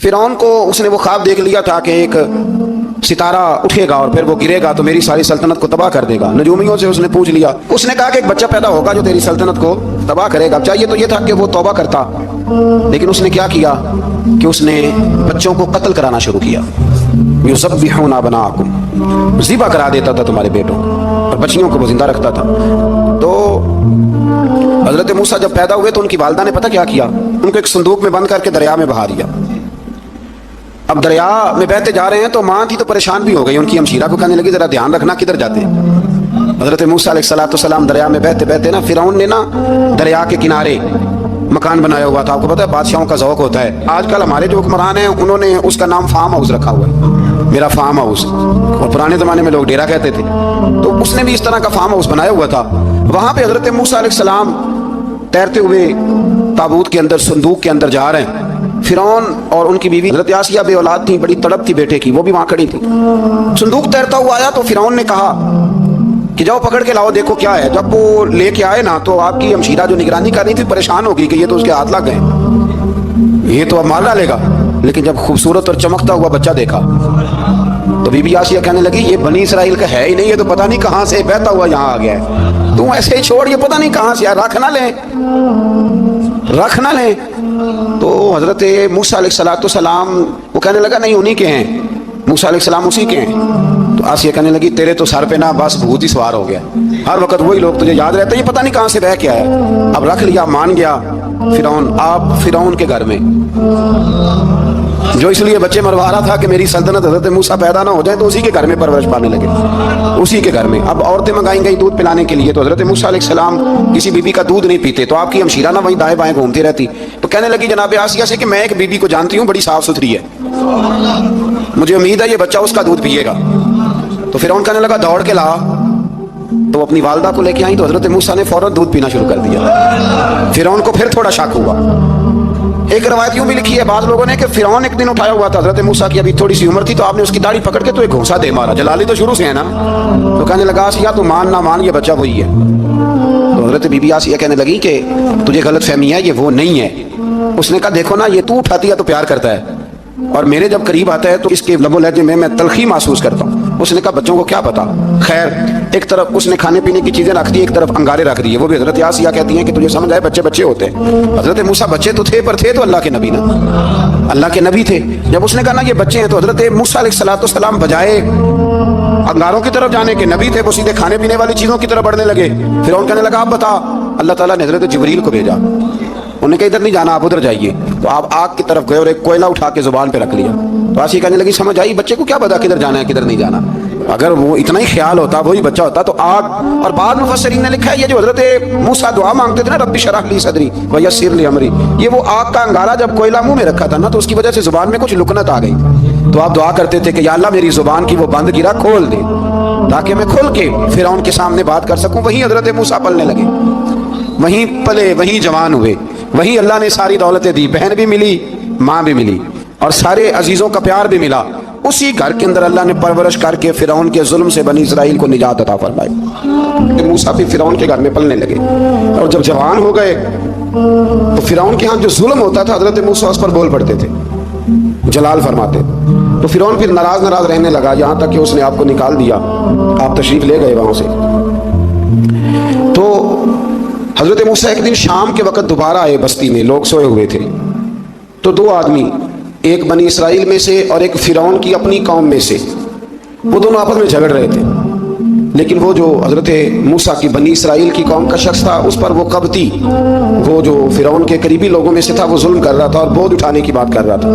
फिरौन को उसने वो ख्वाब देख लिया था कि एक सितारा उठेगा और फिर वो गिरेगा तो मेरी सारी सल्तनत को तबाह कर देगा। नजूमियों से उसने पूछ लिया, उसने कहा कि एक बच्चा पैदा होगा जो तेरी सल्तनत को तबाह करेगा। चाहिए तो ये था कि वो तौबा करता, लेकिन उसने क्या किया कि उसने बच्चों को कत्ल कराना शुरू किया। युज़ब्बिहूना अबनाअकुम, ज़िबा करा देता था तुम्हारे बेटों, और बच्चियों को वो जिंदा रखता था। तो हजरत मूसा जब पैदा हुए तो उनकी वालिदा ने पता क्या किया, उनको एक संदूक में बंद करके दरिया में बहा दिया। अब दरिया में बहते जा रहे हैं तो माँ थी तो परेशान भी हो गई, उनकी हमशीरा को कहने लगी जरा ध्यान रखना किधर जाते हैं। हजरत मूसा अलैहिस्सलाम दरिया में बहते बहते ना, फिरौन ने ना दरिया के किनारे मकान बनाया हुआ था। आपको पता है बादशाहों का ज़ौक होता है। आजकल हमारे जो हुक्मरान हैं उन्होंने उसका नाम फार्म हाउस रखा हुआ है, मेरा फार्म हाउस, और पुराने ज़माने में लोग डेरा कहते थे। तो उसने भी इस तरह का फार्म हाउस बनाया हुआ था। वहाँ पे हजरत मूसा अलैहिस्सलाम तैरते हुए ताबूत के अंदर, संदूक के अंदर जा रहे हैं। फिरौन और उनकी बीवी हजरत आसिया बे औलाद थी, बड़ी तड़प थी बेटे की, वो भी वहाँ खड़ी थी। संदूक तैरता हुआ आया तो फिरौन ने कहा कि जाओ पकड़ के लाओ, देखो क्या है। जब वो लेके आए ना तो आपकी हमशीरा जो निगरानी कर रही थी परेशान हो गई कि ये तो उसके हाथ लग गए, ये तो अब मार डालेगा। लेकिन जब खूबसूरत और चमकता हुआ बच्चा देखा तो बीबी आसिया कहने लगी ये बनी इसराइल का है ही नहीं, ये तो पता नहीं कहाँ से बहता हुआ यहाँ आ गया है। तू ऐसे ही छोड़, ये पता नहीं कहाँ से, रख ना ले, रख ना ले। तो हजरत मूसा अलैहिस्सलाम वो कहने लगा नहीं उन्हीं के हैं, मूसा अलैहिस्सलाम उसी के हैं। तो आसिया कहने लगी तेरे तो सर पे ना बस भूत ही सवार हो गया, हर वक्त वही लोग तुझे याद रहते, ये पता नहीं कहाँ से बह के आया। अब रख लिया, मान गया फिरौन। आप फिरौन के घर में जो इसलिए बच्चे मरवा रहा था कि मेरी सल्तनत हजरत मूसा पैदा ना हो जाए, तो उसी के घर में परवरिश पाने लगे, उसी के घर में। अब औरतें मंगाई गई दूध पिलाने के लिए, तो हजरत मूसा अलैहिस्सलाम किसी बीबी का दूध नहीं पीते, तो आपकी हमशीरा ना वहीं दाएं बाएं घूमती रहती। तो कहने लगी जनाब आसिया से कि मैं एक बीबी को जानती हूँ, बड़ी साफ सुथरी है, मुझे उम्मीद है ये बच्चा उसका दूध पिएगा। तो फिर कहने लगा दौड़ के ला। तो अपनी वालदा को लेके आई तो हजरत मूसा ने फौरन दूध पीना शुरू कर दिया। फिरौन को फिर थोड़ा शक हुआ। एक रवायत यूं भी लिखी है बाद लोगों ने कि फिरौन एक दिन उठाया हुआ था हजरत मूसा की, अभी थोड़ी सी उम्र थी, तो आपने उसकी दाढ़ी पकड़ के तो एक घूंसा दे मारा। जलाली तो शुरू से है ना। तो कहने लगा आसिया तू मान ना मान, ये बच्चा वही है। तो हजरत बीबी आसिया कहने लगी कि तुझे गलत फहमी है, ये वो नहीं है। उसने कहा देखो ना, ये तू उठाती है तो प्यार करता है, और मेरे जब करीब आता है तो इसके लबो लहजे में मैं तलखी महसूस करता हूँ। उसने कहा बच्चों को क्या पता। खैर एक तरफ उसने खाने पीने की चीजें रख दी, एक तरफ अंगारे रख दिए। वो भी हजरत आसिया कहती हैं कि तुझे समझ आए बच्चे बच्चे होते हैं। हजरत मूसा बच्चे तो थे, पर थे तो अल्लाह के नबी ना, अल्लाह के नबी थे। जब उसने कहा ना ये बच्चे हैं, तो हजरत मूसा अलैहिस्सलाम बजाए अंगारों की तरफ जाने के, नबी थे, वो सीधे खाने पीने वाली चीजों की तरफ बढ़ने लगे। फिर उन कहने लगा आप बता। अल्लाह ताला ने हजरत जिब्रील को भेजा, उन्हें कहा इधर नहीं जाना, आप उधर जाइए। तो आप आग की तरफ गए और एक कोयला उठा के जुबान पे रख लिया। तो आसिया कहने लगी समझ आई, बच्चे को क्या पता किधर जाना है किधर नहीं जाना। अगर वो इतना ही ख्याल होता, वही बच्चा होता तो आग। और बाद मुफस्सिरीन ने लिखा है ये जो हजरत मूसा दुआ मांगते थे ना, रब्बी शरह ली सदरी व यस्सिर ली अमरी, ये वो आग का अंगारा जब कोयला मुंह में रखा था ना, तो उसकी वजह से जुबान में कुछ लुकनत आ गई। तो आप दुआ करते थे कि या अल्लाह मेरी जुबान की वो बंद गिरा खोल दे, ताकि मैं खुल के फिरौन के सामने बात कर सकूं। वहीं हजरत मूसा पलने लगे, वहीं पले, वहीं जवान हुए, वहीं अल्लाह ने सारी दौलतें दी, बहन भी मिली, माँ भी मिली, और सारे अजीजों का प्यार भी मिला। उसी घर के अंदर अल्लाह ने परवरिश करके फिरौन के जुल्म से बनी इसराइल को निजात अता फरमाई। मूसा भी फिरौन के घर में पलने लगे, और जब जवान हो गए तो फिरौन के यहाँ जो जुल्म होता था हजरत मूसा उस पर बोल पड़ते थे, जलाल फरमाते। तो फिरौन फिर नाराज रहने लगा, यहाँ तक कि उसने आपको निकाल दिया, आप तशरीफ ले गए वहां से। तो हजरत मूसा एक दिन शाम के वक्त दोबारा आए बस्ती में, लोग सोए हुए थे। तो दो आदमी, एक बनी इसराइल में से और एक फिरौन की अपनी कौम में से, वो दोनों आपस में झगड़ रहे थे। लेकिन वो जो हजरत मूसा की बनी इसराइल की कौम का शख्स था, उस पर वो कब्ती, वो जो फिरौन के करीबी लोगों में से था, वो जुल्म कर रहा था और बोझ उठाने की बात कर रहा था।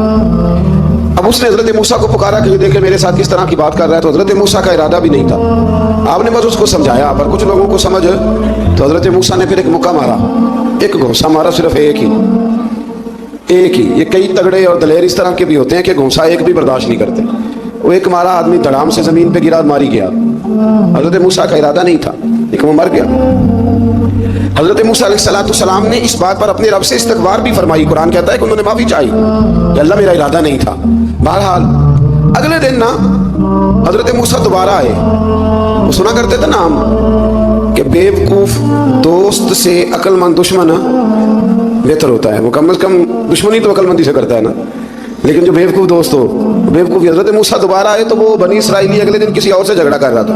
अब उसने हजरत मूसा को पुकारा कि देखे मेरे साथ किस तरह की बात कर रहा है। तो हजरत मूसा का इरादा भी नहीं था, आपने बस उसको समझाया, पर कुछ लोगों को समझ। तो हजरत मूसा ने फिर एक मुक्का मारा, एक घोंसा मारा, सिर्फ एक ही। ये कई तगड़े और दलेर इस तरह के भी होते हैं कि घोंसा एक भी बर्दाश्त नहीं करते। वो एक मारा, आदमी धड़ाम से जमीन पे गिरा, मारी गया। हजरत मूसा का इरादा नहीं था, लेकिन वो मर गया। हजरत मूसा अलैहिस्सलाम ने इस बात पर अपने रब से इस्तगफार भी फरमाई। कुरान कहता है कि उन्होंने माफी चाही कि अल्लाह मेरा इरादा नहीं था। बहरहाल अगले दिन ना हजरत मूसा दोबारा आए। वो सुना करते थे ना हम कि बेवकूफ दोस्त से अक्लमंद दुश्मन बेहतर होता है। वो कम से कम दुश्मनी तो अक्लमंदी से करता है ना। لیکن جو بیوقوف دوست ہو بیوقوف، حضرت موسیٰ دوبارہ آئے تو وہ بنی اسرائیلی اگلے دن کسی اور سے جھگڑا کر رہا تھا،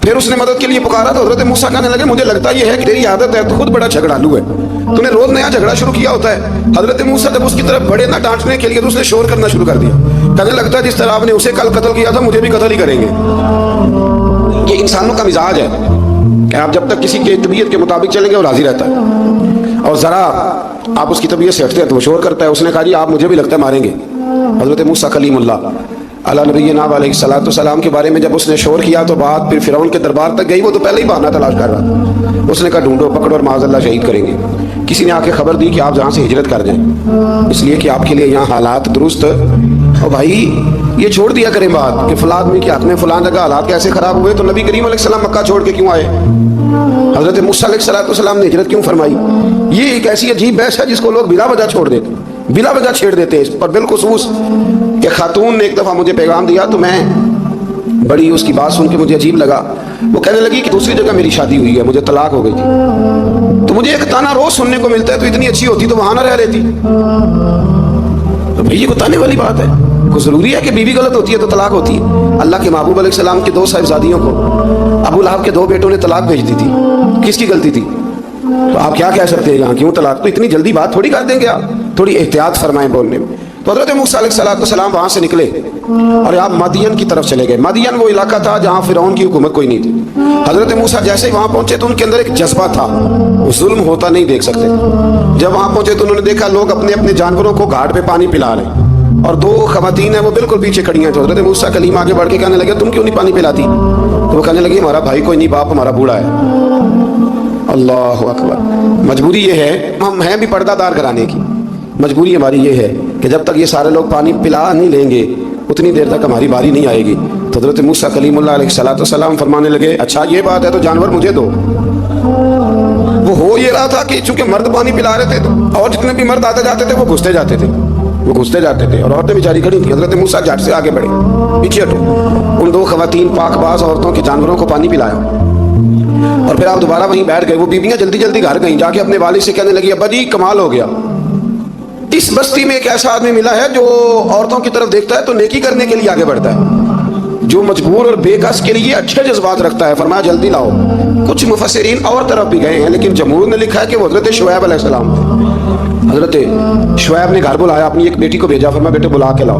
پھر اس نے مدد کے لیے پکارا تو حضرت موسیٰ کہنے لگے مجھے لگتا یہ ہے کہ تیری عادت ہے، تو خود بڑا جھگڑالو ہے، تو نے روز نیا جھگڑا شروع کیا ہوتا ہے۔ حضرت موسیٰ جب اس کی طرف بڑے نہ ڈانٹنے کے لیے تو اس نے شور کرنا شروع کر دیا، کہنے لگتا ہے جس طرح آپ نے اسے کل قتل کیا تھا مجھے بھی قتل ہی کریں گے۔ یہ انسانوں کا مزاج ہے کہ آپ جب تک کسی کی طبیعت کے مطابق چلیں گے وہ راضی رہتا ہے، اور ذرا آپ اس کی طبیعت سے ہٹتے ہیں تو وہ شور کرتا ہے۔ اس نے کہا جی آپ مجھے بھی لگتا ہے ماریں گے۔ حضرت موسیٰ کلیم اللہ علی نبینا علیہ الصلوۃ والسلام کے بارے میں جب اس نے شور کیا تو بات پھر فرعون کے دربار تک گئی، وہ تو پہلے ہی بہانہ تلاش کر رہا تھا۔ اس نے کہا ڈھونڈو پکڑو اور معاذ اللہ شہید کریں گے۔ کسی نے آ کے خبر دی کہ آپ جہاں سے ہجرت کر جائیں، اس لیے کہ آپ کے لیے یہاں حالات درست، اور بھائی یہ چھوڑ دیا کریں بات کہ فلاں آدمی کے حق میں فلاں جگہ حالات کیسے خراب ہوئے، تو نبی کریم علیہ السلام مکہ چھوڑ کے کیوں آئے؟ حضرت موسیٰ علیہ السلام نے ہجرت کیوں فرمائی؟ یہ ایک ایسی عجیب بحث ہے جس کو لوگ بلا وجہ چھوڑ دیتے، بلا وجہ چھیڑ دیتے ہیں اس پر۔ بالخصوص کہ خاتون نے ایک دفعہ مجھے پیغام دیا تو میں بڑی اس کی بات سن کے مجھے عجیب لگا۔ وہ کہنے لگی کہ دوسری جگہ میری شادی ہوئی ہے، مجھے طلاق ہو گئی تھی، تو مجھے ایک تانا روز سننے کو ملتا ہے، تو اتنی اچھی ہوتی تو وہاں نہ رہ لیتی۔ تو بھئی یہ کوئی تانے والی بات ہے؟ کوئی ضروری ہے کہ بیوی غلط ہوتی ہے تو طلاق ہوتی ہے؟ اللہ کے محبوب علیہ السلام کے 2 صاحبزادیوں کو ابو لہب کے 2 بیٹوں نے طلاق بھیج دی تھی، کس کی غلطی تھی؟ تو آپ کیا کہہ سکتے ہیں یہاں کیوں طلاق؟ تو اتنی جلدی بات تھوڑی کر دیں گے آپ، تھوڑی احتیاط فرمائیں بولنے میں۔ تو حضرت موسیٰ علیہ السلام وہاں سے نکلے اور آپ مدین کی طرف چلے گئے۔ مدین وہ علاقہ تھا جہاں فرعون کی حکومت کوئی نہیں تھی۔ حضرت موسیٰ جیسے ہی وہاں پہنچے تو ان کے اندر ایک جذبہ تھا، وہ ظلم ہوتا نہیں دیکھ سکتے۔ جب وہاں پہنچے تو انہوں نے دیکھا لوگ اپنے اپنے جانوروں کو گھاٹ پہ پانی پلا رہے ہیں، اور 2 خواتین ہیں وہ بالکل پیچھے کھڑی ہیں۔ تو حضرت موسیٰ کلیم آگے بڑھ کے کہنے لگے تم کیوں نہیں پانی پلاتی؟ تو وہ کہنے لگی ہمارا بھائی کوئی نہیں، باپ ہمارا بوڑھا ہے۔ اللہ اکبر۔ مجبوری یہ ہے، ہم ہیں بھی پردہ دار گھرانے کی، مجبوری ہماری یہ ہے کہ جب تک یہ سارے لوگ پانی پلا نہیں لیں گے اتنی دیر تک ہماری باری نہیں آئے گی۔ تو حضرت موسیٰ کلیم اللہ علیہ الصلوۃ والسلام فرمانے لگے اچھا یہ بات ہے تو جانور مجھے دو۔ وہ ہو یہ رہا تھا کہ چونکہ مرد پانی پلا رہے تھے اور جتنے بھی مرد آتے جاتے تھے وہ گھستے جاتے تھے، اور عورتیں بیچاری کھڑی تھیں۔ حضرت موسیٰ جھٹ سے آگے بڑھے، پیچھے ہٹو۔ ان 2 خواتین پاک باز عورتوں کے جانوروں کو پانی پلایا، اور پھر آپ دوبارہ وہیں بیٹھ گئے۔ وہ بیویاں جلدی جلدی گھر گئیں، جا کے اپنے والد سے کہنے لگی ابا جی کمال ہو گیا، اس بستی میں ایک ایسا آدمی ملا ہے جو عورتوں کی طرف دیکھتا ہے تو نیکی کرنے کے لیے آگے بڑھتا ہے، جو مجبور اور بے کس کے لیے اچھے جذبات رکھتا ہے۔ فرمایا جلدی لاؤ۔ کچھ مفسرین اور طرف بھی گئے ہیں لیکن جمہور نے لکھا ہے کہ وہ حضرت شعیب علیہ السلام تھے۔ حضرت شعیب نے گھر بلایا، اپنی ایک بیٹی کو بھیجا، فرمایا بیٹے بلا کے لاؤ۔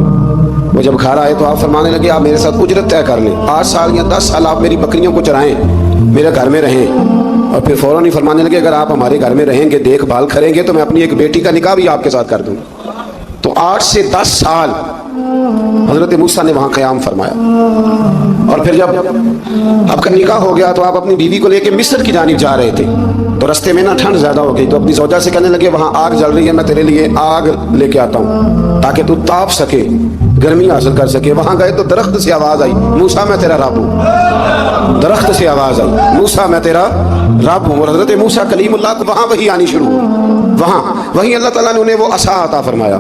وہ جب گھر آئے تو آپ فرمانے لگے آپ میرے ساتھ اجرت طے کر لیں، 8 سال یا 10 سال آپ میری بکریوں کو چرائیں، میرے گھر میں رہیں۔ اور پھر فوراً ہی فرمانے لگے اگر آپ ہمارے گھر میں رہیں گے دیکھ بھال کریں گے تو میں اپنی ایک بیٹی کا نکاح بھی آپ کے ساتھ کر دوں گا۔ تو 8 سے 10 سال حضرت موسیٰ نے وہاں قیام فرمایا، اور پھر جب آپ کا نکاح ہو گیا تو آپ اپنی بیوی کو لے کے مصر کی جانب جا رہے تھے، تو رستے میں نا ٹھنڈ زیادہ ہو گئی، تو اپنی زوجہ سے کہنے لگے وہاں آگ جل رہی ہے، میں تیرے لیے آگ لے کے آتا ہوں تاکہ تو تاپ سکے، گرمی حاصل کر سکے۔ وہاں گئے تو درخت سے آواز آئی موسیٰ میں تیرا رب ہوں، درخت سے آواز آئی موسیٰ میں تیرا رب ہوں، اور حضرت موسیٰ کلیم اللہ کو وہاں وہی آنی شروع ہوئی، وہیں اللہ تعالیٰ نے انہیں وہ عصا عطا فرمایا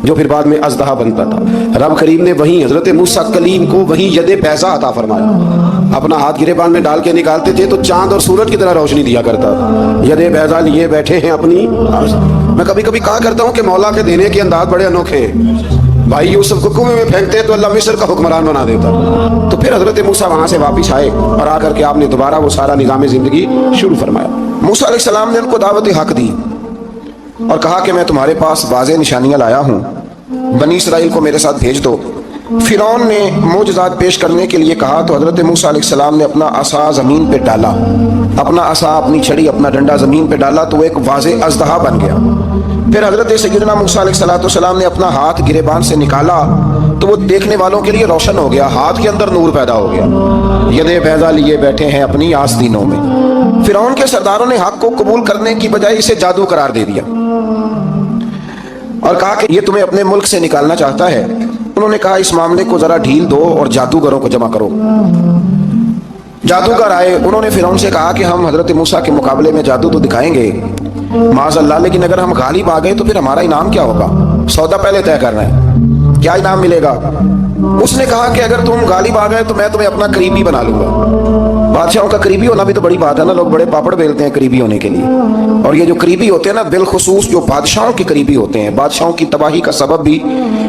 جو پھر بعد میں اژدہا بنتا تھا۔ رب کریم نے وہیں حضرت موسیٰ کلیم کو وہیں ید بیضا عطا فرمایا، اپنا ہاتھ گریبان میں ڈال کے نکالتے تھے تو چاند اور سورج کی طرح روشنی دیا کرتا تھا۔ ید بیضا لیے بیٹھے ہیں اپنی۔ میں کبھی کبھی کہا کرتا ہوں کہ مولا کے دینے کے انداز بڑے انوکھے ہیں۔ بھائی یوسف کو کنویں میں پھینکتے تو اللہ مصر کا حکمران بنا دیتا۔ تو پھر حضرت موسیٰ وہاں سے واپس آئے اور آ کر کے آپ نے دوبارہ وہ سارا نظام زندگی شروع فرمایا۔ موسیٰ علیہ السلام نے ان کو دعوت حق دی اور کہا کہ میں تمہارے پاس واضح نشانیاں لایا ہوں، بنی اسرائیل کو میرے ساتھ بھیج دو۔ فرعون نے معجزات پیش کرنے کے لیے کہا تو حضرت موسیٰ علیہ السلام نے اپنا عصا زمین پہ ڈالا، اپنا عصا اپنی چھڑی اپنا ڈنڈا زمین پہ ڈالا تو وہ ایک واضح اژدہا بن گیا۔ پھر حضرت سیدنا موسیٰ علیہ السلام نے اپنا ہاتھ گریبان سے نکالا تو وہ دیکھنے والوں کے لیے روشن ہو گیا، ہاتھ کے اندر نور پیدا ہو گیا۔ ید بیضا لیے بیٹھے ہیں اپنی آستینوں میں۔ فرعون کے سرداروں نے حق کو قبول کرنے کی بجائے اسے جادو قرار دے دیا اور کہا کہ یہ تمہیں اپنے ملک سے نکالنا چاہتا ہے۔ انہوں نے کہا اس معاملے کو ذرا ڈھیل دو اور جادوگروں کو جمع کرو۔ جادوگر آئے، انہوں نے فرعون سے کہا کہ ہم حضرت موسیٰ کے مقابلے میں جادو تو دکھائیں گے معاذ اللہ، لیکن اگر ہم غالب آ گئے تو پھر ہمارا انعام کیا ہوگا؟ سودا پہلے طے کرنا ہے، کیا انعام ملے گا؟ اس نے کہا کہ اگر تم غالب آ گئے تو میں تمہیں اپنا قریبی بنا لوں گا बादशाहों का करीबी होना भी तो बड़ी बात है ना, लोग बड़े पापड़ बेलते हैं करीबी होने के लिए। और ये जो करीबी होते हैं ना, बिलखुसूस जो बादशाहों के करीबी होते हैं, बादशाहों की तबाही का सबब भी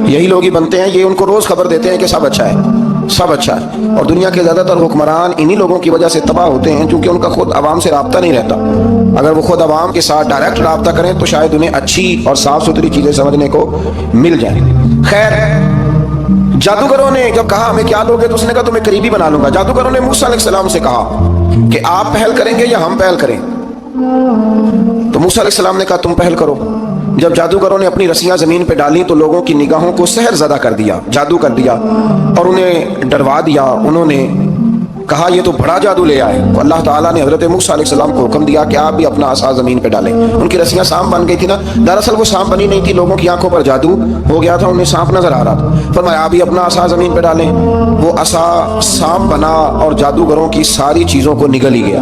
यही लोग ही बनते हैं। ये उनको रोज खबर देते हैं कि सब अच्छा है, सब अच्छा है। और दुनिया के ज्यादातर हुक्मरान इन्हीं लोगों की वजह से तबाह होते हैं, क्योंकि उनका खुद आवाम से राब्ता नहीं रहता। अगर वो खुद आवाम के साथ डायरेक्ट राब्ता करें तो शायद उन्हें अच्छी और साफ सुथरी चीजें समझने को मिल जाए। खैर, जादूगरों ने जब कहा हमें क्या दोगे, तो उसने कहा तुम्हें करीबी बना लूंगा। जादूगरों ने मूसा अलैहिस्सलाम से कहा कि आप पहल करेंगे या हम पहल करें। तो मूसा अलैहिस्सलाम ने कहा तुम पहल करो। जब जादूगरों ने अपनी रस्सियां जमीन पे डाली तो लोगों की निगाहों को सहर ज़दा कर दिया, जादू कर दिया और उन्हें डरवा दिया। उन्होंने कहा ये तो बड़ा जादू ले आए। तो अल्लाह ताला ने हज़रत मूसा अलैहिस्सलाम को हुक्म दिया कि आप भी अपना आसा ज़मीन पे डालें। उनकी रस्सियां सांप बन गई थी ना, दरअसल वो सांप बनी नहीं थी, लोगों की आंखों पर जादू हो गया था, उन्हें सांप नजर आ रहा था। फरमाया आप भी अपना आसा ज़मीन पे डालें। वो आसा सांप बना और जादूगरों की सारी चीज़ों को निगल ही गया।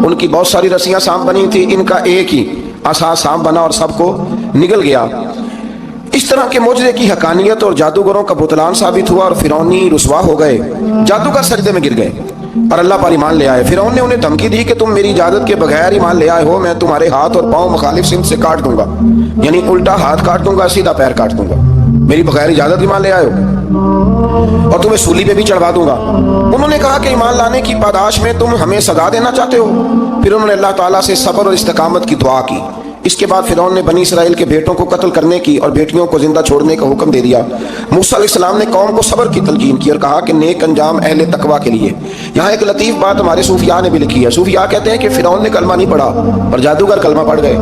उनकी बहुत सारी रस्सियां सांप बनी थी, इनका एक ही आसा सांप बना और सबको निगल गया। इस तरह के मोजज़े की हकानियत और जादूगरों का बुतलान साबित हुआ और फिरौनी रुसवा हो गए, जादूगर सजदे में गिर गए और अल्लाह पर ईमान ले आए। फिरौन ने उन्हें धमकी दी कि तुम मेरी इजाजत के बगैर ईमान ले आए हो, मैं तुम्हारे हाथ और पांव मुखालिफ सिमत से काट दूंगा, यानी उल्टा हाथ काट दूंगा, सीधा पैर काट दूंगा। मेरी बगैर इजाजत ईमान ले आए हो और तुम्हें सूली पे भी चढ़वा दूंगा। उन्होंने कहा कि ईमान लाने की पादाश में तुम हमें सजा देना चाहते हो। फिर उन्होंने अल्लाह ताला से सब्र और इस्तिकामत की दुआ की। इसके बाद फिरौन ने बनी इसराइल के बेटों को कत्ल करने की और बेटियों को जिंदा छोड़ने का हुक्म दे दिया। मूसा अलैहिस्सलाम ने कौम को सब्र की तलकीन की और कहा कि नेक अंजाम अहले तकवा के लिए। यहाँ एक लतीफ बात हमारे सूफिया ने भी लिखी है। सूफिया कहते हैं कि फिरौन ने कलमा नहीं पढ़ा पर जादूगर कलमा पढ़ गए।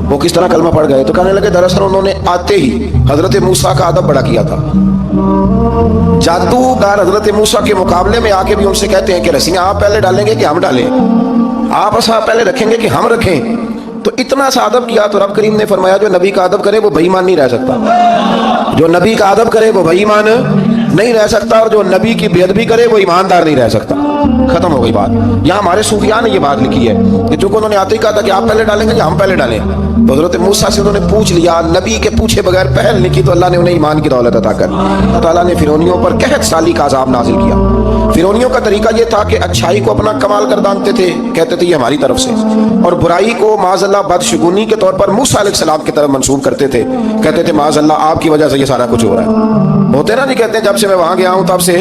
वो किस तरह कलमा पढ़ गए? तो कहने लगे दरअसल उन्होंने आते ही हजरत मूसा का अदब बड़ा किया था। जादूगर हजरत मूसा के मुकाबले में आके भी उनसे कहते हैं कि रस्सियां आप पहले डालेंगे कि हम डालें, आप ऐसा पहले रखेंगे कि हम रखें। तो इतना सा अदब किया तो रब करीम ने फरमाया जो नबी का अदब करे वो बेईमान नहीं रह सकता, जो नबी का अदब करे वो बेईमान नहीं रह सकता, और जो नबी की बेअदबी करे वो ईमानदार नहीं रह सकता। खत्म हो गई बात। यहाँ हमारे सूफिया ने ये बात लिखी है कि चूंकि उन्होंने आते ही कहा था कि आप पहले डालेंगे या हम पहले डालें, तो हज़रत मूसा से उन्होंने पूछ लिया, नबी के पूछे बगैर पहल नहीं की, तो अल्लाह ने उन्हें ईमान की दौलत अता कर। अल्लाह ताला ने फिरौनियों पर कहत साली का अज़ाब नाजिल किया। फिरौनियों का तरीका ये था कि अच्छाई को अपना कमाल कर दानते थे, कहते थे ये हमारी तरफ से, और बुराई को माज़अल्लाह बदशगुनी के तौर पर मूसा अलैहिस्सलाम की तरफ मंसूब करते थे। कहते थे माज़अल्लाह आपकी वजह से ये सारा कुछ हो रहा है। होते ना, नहीं कहते जब से मैं वहाँ गया हूँ तब से।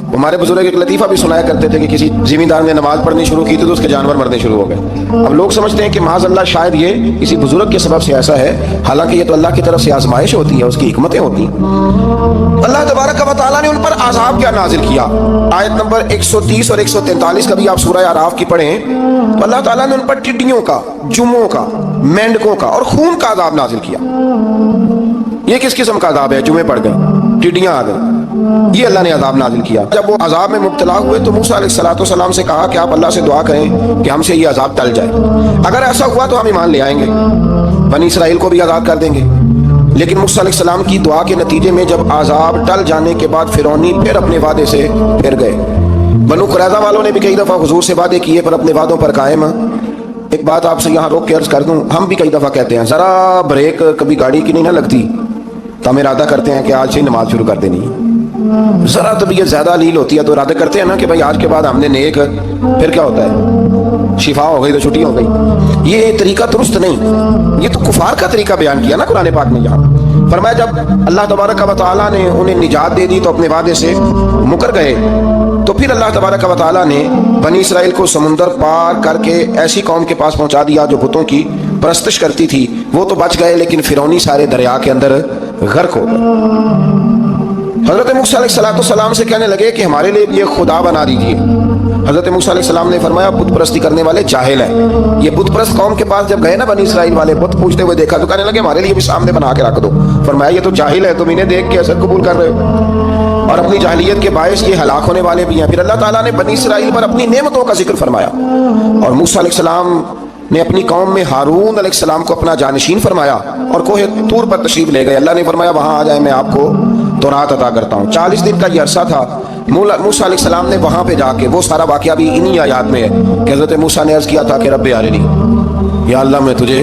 हमारे बुजुर्ग एक लतीफ़ा भी सुनाया करते थे कि किसी जिमींदार ने नमाज पढ़नी शुरू की थी तो उसके जानवर मरने शुरू हो गए। अब लोग समझते हैं कि माज़अल्लाह शायद ये किसी बुजुर्ग के सबब से ऐसा है, हालांकि ये तो अल्लाह की तरफ से आजमाइश होती है, उसकी हिकमतें होती हैं। अल्लाह तबारक व तआला ने उन पर अज़ाब क्या नाजिल किया। आयत नंबर 130 और 143 कभी आप सूरह आराफ की पढ़ें तो अल्लाह ताला ने उन पर टिड्डियों का, जुमों का, मेंढकों का और खून का अज़ाब नाजिल किया। ये किस किस्म का अज़ाब है? जुमे पड़ गए, टिड्डियां आ गई, ये अल्लाह ने अज़ाब नाजिल किया। जब वो अज़ाब में मुब्तला हुए तो मूसा अलैहिस्सलाम से कहा कि आप अल्लाह से दुआ करें कि हमसे ये अज़ाब टल जाए। अगर ऐसा हुआ तो हम ईमान ले आएंगे, बनी इसराइल को भी आज़ाद कर देंगे। लेकिन मूसा अलैहिस्सलाम की दुआ के नतीजे में जब अज़ाब टल जाने के बाद फिरौनी फिर अपने वादे से फिर गए। बनु कुरैज़ा वालों ने भी कई दफ़ा हुजूर से वादे किए पर अपने वादों पर कायम। एक बात आपसे यहाँ रोक के अर्ज कर दूँ, हम भी कई दफ़ा कहते हैं ज़रा ब्रेक कभी गाड़ी की नहीं ना लगती तो हम इरादा करते हैं कि आज से नमाज शुरू कर देनी है। ज़रा तबीयत ज़्यादा लील होती है तो इरादा करते हैं ना कि भाई आज के बाद हमने नेक, फिर क्या होता है शिफा हो गई तो छुट्टी हो गई। ये तरीका दुरुस्त नहीं, ये तो कुफार का तरीका बयान किया ना कुरान पाक में। यहाँ फरमाया जब अल्लाह तबारक व तआला ने उन्हें निजात दे दी तो अपने वादे से मुकर गए। तो फिर अल्लाह तबारक व तआला ने बनी इसराइल को समुंदर पार करके ऐसी कौम के पास पहुंचा दिया जो बुतों की परस्तिश करती थी। वो तो बच गए लेकिन फिरौनी सारे दरिया के अंदर गर्क हो गए। हज़रत मूसा अलैहिस्सलाम से कहने लगे कि हमारे लिए ये खुदा बना दीजिए। हज़रत मूसा अलैहिस्सलाम ने फरमाया बुत परस्ती करने वाले जाहिल हैं। ये बुत परस्त कौम के पास जब गए ना बनी इसराइल वाले, बुत पूछते हुए देखा तो कहने लगे हमारे लिए भी सामने बना के रख दो। फरमाया ये तो जाहिल है, तुम इन्हें देख के असर कबूल कर रहे हो और अपनी जाहिलियत के बायस ये हलाक होने वाले भी हैं। फिर अल्लाह ताला ने बनी इसराइल पर अपनी नेमतों का जिक्र फरमाया और मूसा अलैहिस्सलाम ने अपनी कौम में हारून अलैहिस्सलाम को अपना जानशीन फरमाया और कोहे तूर पर तशरीफ ले गए। अल्लाह ने फरमाया वहाँ आ जाए, मैं आपको तौरात अता करता हूँ। 40 दिन का ये अरसा था। मूसा अलैहिस्सलाम ने वहाँ पे जाके, वो सारा वाक़या भी इन्हीं आयात में है कि हज़रत मूसा ने अर्ज़ किया था कि रब्बे अरिनी या अल्लाह मैं तुझे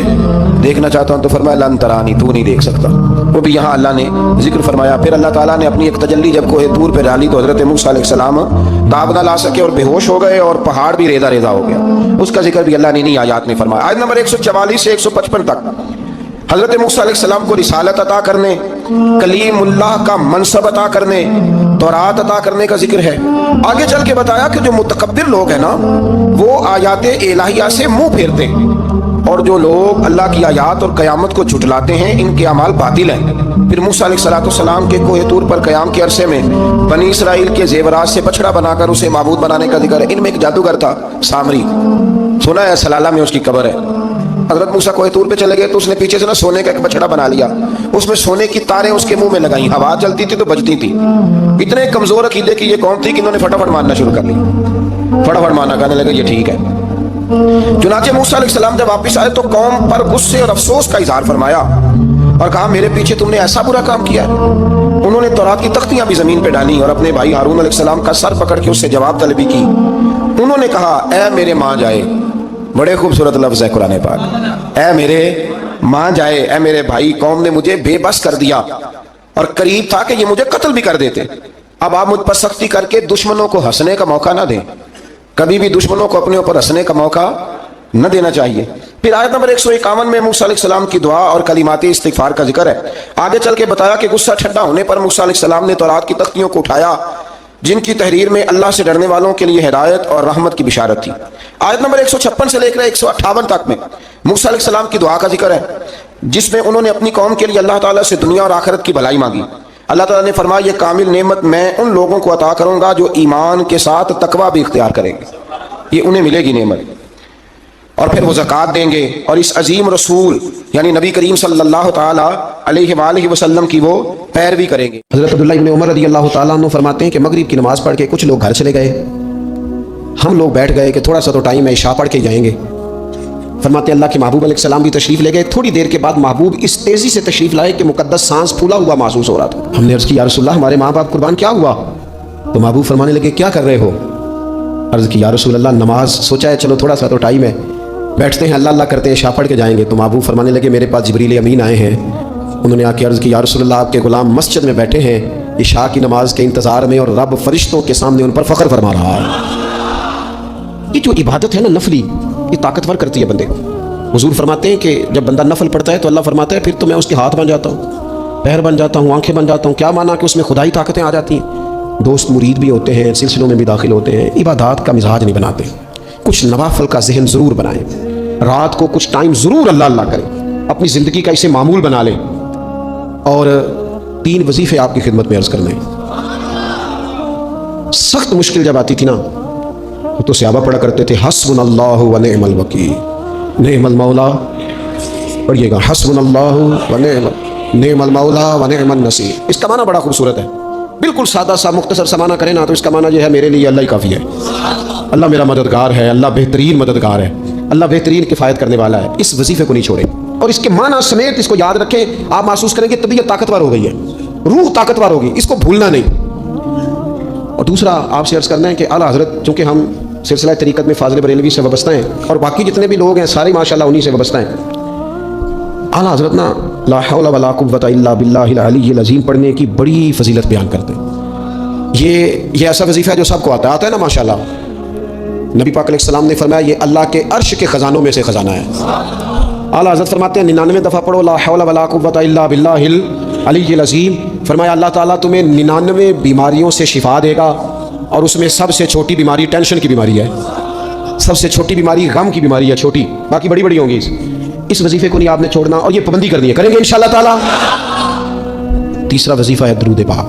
देखना चाहता हूँ, तो फरमाया लन तरानी, तू नहीं देख सकता। वो भी यहाँ अल्लाह ने जिक्र फरमाया। फिर अल्लाह ताला ने अपनी एक तजल्ली जब कोहे तूर पे डाली तो हज़रत मूसा अलैहिस्सलाम ताब ना ला सके और बेहोश हो गए और पहाड़ भी रेजा रेजा हो गया। उसका जिक्र भी अल्लाह ने इन्हीं आयात में फरमाया। आयत नंबर 144 से 155 तक हज़रत मूसा अलैहिस्सलाम को रिसालत अता करने, कलीमुल्लाह का मनसब अता करने, तौरात अता करने का जिक्र है। आगे चल के बताया कि जो मुतकब्बिर लोग हैं ना, वो आयात इलाहिया से मुंह फेरते हैं, और जो लोग अल्लाह की आयात और क़यामत को झुटलाते हैं, इनके अमाल बातिल हैं। फिर मूसा अलैहिस्सलाम के कोहे तूर पर क़याम के अरसे में बनी इसराइल के जेवरात से बछड़ा बनाकर उसे माबूद बनाने का जिक्र है। इनमें एक जादूगर था सामरी, सुना है सलाला में उसकी कब्र है। हज़रत मूसा कोहे तूर पे चले गए तो उसने पीछे से ना सोने का एक बछड़ा बना लिया, उसमें सोने की तारें उसके मुंह में लगाई, हवा चलती थी तो बजती थी। इतने कमजोर अकीदे की ये कौम थी कि इन्होंने फटाफट मारना शुरू कर लिया, फटाफट मारना, कहने लगे ये ठीक है। चुनाचे मूसा अलैहिस्सलाम जब वापस आए तो कौम पर गुस्से और अफसोस का इजहार फरमाया और कहा मेरे पीछे तुमने ऐसा बुरा काम किया है। उन्होंने तौरात की तख्तियां भी जमीन पे डाली और अपने भाई हारून अलैहिस्सलाम का सर पकड़ के उससे जवाब तलबी की। उन्होंने कहा ऐ मेरे माँ जाए, बड़े खूबसूरत लफ्ज है कुरान पाक, ऐ मेरे माँ जाए, ऐ मेरे भाई, कौम ने मुझे बेबस कर दिया और करीब था कि ये मुझे कत्ल भी कर देते। अब आप मुझ पर सख्ती करके दुश्मनों को हंसने का मौका ना दें, कभी भी दुश्मनों को अपने ऊपर हंसने का मौका न देना चाहिए। फिर आयत नंबर 151 में मूसा अलैहिस्सलाम की दुआ और कलिमात इस्तिगफार का जिक्र है। आगे चल के बताया कि गुस्सा ठंडा होने पर मूसा अलैहिस्सलाम ने तौरात की तख्तियों को उठाया, जिनकी तहरीर में अल्लाह से डरने वालों के लिए हिदायत और रहमत की बिशारत थी। आयत नंबर 156 से लेकर 158 तक में मूसा अलैहिस्सलाम की दुआ का जिक्र है, जिसमें उन्होंने अपनी कौम के लिए अल्लाह ताला से दुनिया और आखिरत की भलाई मांगी। अल्लाह ताला ने फरमाया ये कामिल नेमत मैं उन लोगों को अता करूंगा जो ईमान के साथ तकवा भी इख्तियार करेंगे, ये उन्हें मिलेगी नेमत, और फिर वो ज़कात देंगे और इस अजीम रसूल यानी नबी करीम सल्लल्लाहु ताला अलैहि वसल्लम की वो पैरवी करेंगे। हज़रत अब्दुल्लाह इब्न उमर रज़ियल्लाहु ताला अन्हु फरमाते हैं कि मगरिब की नमाज़ पढ़ के कुछ लोग घर चले गए, हम लोग बैठ गए कि थोड़ा सा तो टाइम है, इशा पढ़ के जाएंगे। फरमाते अल्लाह के महबूब अलैहिस्सलाम भी तशरीफ़ ले गए। थोड़ी देर के बाद महबूब इस तेज़ी से तशरीफ़ लाए कि मुक़द्दस सांस फूला हुआ महसूस हो रहा था। हमने अर्ज़ की या रसूलल्लाह हमारे माँ बाप कुर्बान, क्या हुआ? तो महबूब फरमाने लगे क्या कर रहे हो? अर्ज़ की या रसूलल्लाह नमाज, सोचा है चलो थोड़ा सा तो टाइम है, बैठते हैं अल्लाह अल्लाह करते हैं, इशा पढ़ के जाएंगे। तो महबूब फरमाने लगे मेरे पास जिब्रील अमीन आए हैं, उन्होंने आके अर्ज़ की या रसूलल्लाह आपके गुलाम मस्जिद में बैठे हैं इशा की नमाज के इंतज़ार में, और रब फरिश्तों के सामने उन पर फ़ख्र फरमा रहा है। ये जो इबादत है ना नफली, ये ताकतवर करती है बंदे को। हुजूर फरमाते हैं कि जब बंदा नफल पढ़ता है तो अल्लाह फरमाता है फिर तो मैं उसके हाथ बन जाता हूँ, पैर बन जाता हूँ, आंखें बन जाता हूँ। क्या माना कि उसमें खुदाई ताकतें आ जाती हैं। दोस्त मुरीद भी होते हैं, सिलसिलों में भी दाखिल होते हैं। इबादत का मिजाज नहीं बनाते, कुछ नवाफल का जहन ज़रूर बनाएं, रात को कुछ टाइम ज़रूर अल्लाह अल्लाह करें, अपनी ज़िंदगी का इसे मामूल बना लें। और 3 वजीफ़े आपकी खिदमत में अर्ज़ करना है। सख्त मुश्किल जब आती थी ना तो सहाबा पढ़ा करते थे हस्बुनल्लाहु व निअमल वकील, निअमल मौला, पढ़िएगा हस्बुनल्लाहु व निअमल मौला व निअमन नसीर। इसका माना बड़ा खूबसूरत है, बिल्कुल सादा सा मुख्तसर सा माना करें ना तो इसका माना यह है मेरे लिए अल्लाह ही काफ़ी है, अल्लाह मेरा मददगार है, अल्लाह बेहतरीन मददगार है, अल्लाह बेहतरीन किफ़ायत करने वाला है। इस वजीफे को नहीं छोड़ें और इसके माना समेत इसको याद रखें। आप महसूस करेंगे तबीयत ताकतवर हो गई है, रूह ताकतवर होगी, इसको भूलना नहीं। और दूसरा आपसे अर्ज़ करना है कि आला हज़रत, चूँकि हम सिलसिला तरीक़त में फ़ाज़िल बरेलवी से वाबस्ता हैं और बाकी जितने भी लोग हैं सारे माशाअल्लाह उन्हीं से वाबस्ता हैं। आला हज़रत ना ला हौला वला कुव्वता इल्ला बिल्लाहिल अलिय्यिल अज़ीम पढ़ने की बड़ी फजीलत बयान करते हैं। ये ऐसा वजीफ़ा है जो सबको आता है ना माशाअल्लाह। नबी पाक अलैहिस्सलाम ने फरमाया ये अल्लाह के अर्श के ख़जानों में से ख़जाना है। आला हज़रत फरमाते हैं 99 दफ़ा पढ़ो ला हौला वला कुव्वता इल्ला बिल्लाहिल अलिय्यिल अज़ीम। फरमाया अल्लाह ताला तुम्हें 99 बीमारियों से शिफा देगा और उसमें सबसे छोटी बीमारी टेंशन की बीमारी है, सबसे छोटी बीमारी गम की बीमारी है, छोटी, बाकी बड़ी बड़ी होंगी। इस वजीफे को नहीं आपने छोड़ना और ये पाबंदी करनी है, करेंगे इंशाअल्लाह ताला। तीसरा वजीफा है दरूद पाक।